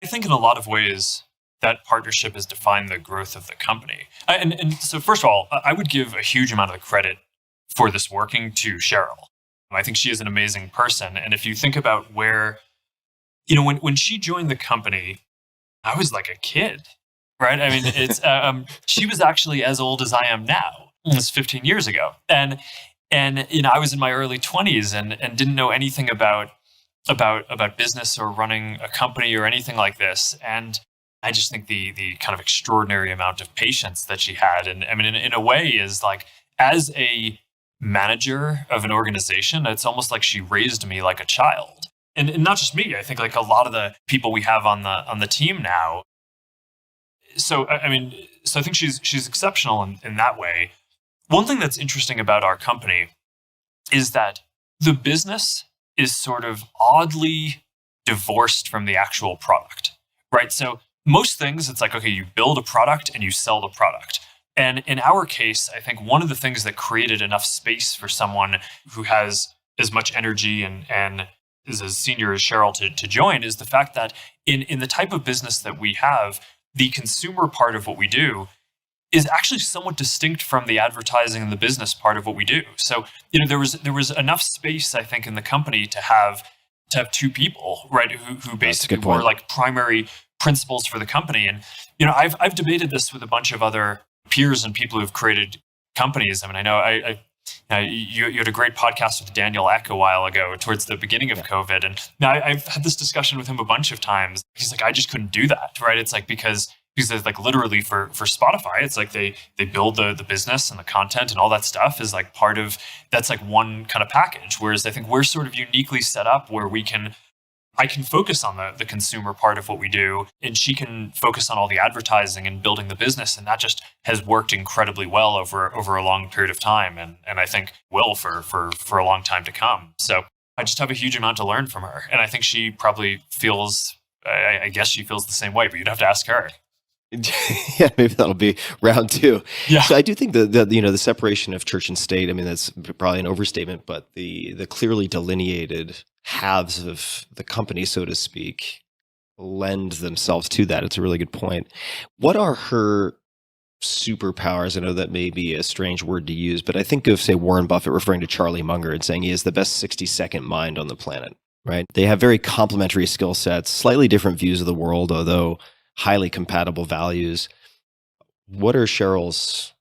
think in a lot of ways, that partnership has defined the growth of the company. And so first of all, I would give a huge amount of the credit for this working to Sheryl. I think she is an amazing person. And if you think about where, when she joined the company, I was like a kid, right? I mean, it's she was actually as old as I am now. It was 15 years ago. And I was in my early 20s and didn't know anything about business or running a company or anything like this. And I just think the kind of extraordinary amount of patience that she had. And I mean, in a way is like, as a manager of an organization, it's almost like she raised me like a child. And not just me, I think like a lot of the people we have on the team now. So, I think she's exceptional in that way. One thing that's interesting about our company is that the business is sort of oddly divorced from the actual product, right? So most things, it's like, okay, you build a product and you sell the product. And in our case, I think one of the things that created enough space for someone who has as much energy and is as senior as Sheryl to join is the fact that in the type of business that we have, the consumer part of what we do is actually somewhat distinct from the advertising and the business part of what we do. So, there was enough space, I think, in the company to have two people, right, who basically were like primary principals for the company. And, I've debated this with a bunch of other peers and people who've created companies. I mean, I know you had a great podcast with Daniel Ek a while ago towards the beginning of COVID. And now I've had this discussion with him a bunch of times. He's like, I just couldn't do that, right? It's like, because it's like literally for Spotify, it's like they build the business and the content and all that stuff is like part of, that's like one kind of package. Whereas I think we're sort of uniquely set up where I can focus on the consumer part of what we do, and she can focus on all the advertising and building the business. And that just has worked incredibly well over a long period of time. And I think will for a long time to come. So I just have a huge amount to learn from her. And I think she probably feels, I guess she feels the same way, but you'd have to ask her. Yeah, maybe that'll be round two. Yeah. So I do think that the separation of church and state, I mean, that's probably an overstatement, but the clearly delineated halves of the company, so to speak, lend themselves to that. It's a really good point. What are her superpowers? I know that may be a strange word to use, but I think of, say, Warren Buffett referring to Charlie Munger and saying he is the best 60-second mind on the planet, right? They have very complementary skill sets, slightly different views of the world, although highly compatible values. What are Sheryl's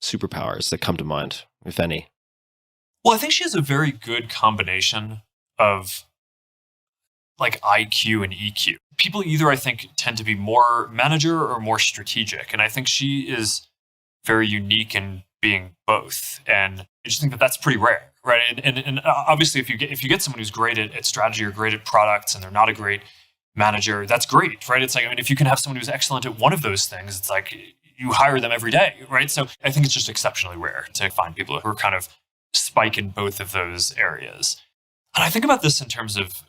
superpowers that come to mind, if any? Well, I think she has a very good combination of like IQ and EQ. People either, I think, tend to be more manager or more strategic. And I think she is very unique in being both. And I just think that that's pretty rare, right? And obviously, if you get someone who's great at strategy or great at products and they're not a great manager, that's great, right? It's like, if you can have someone who's excellent at one of those things, it's like you hire them every day, right? So I think it's just exceptionally rare to find people who are kind of spike in both of those areas. And I think about this in terms of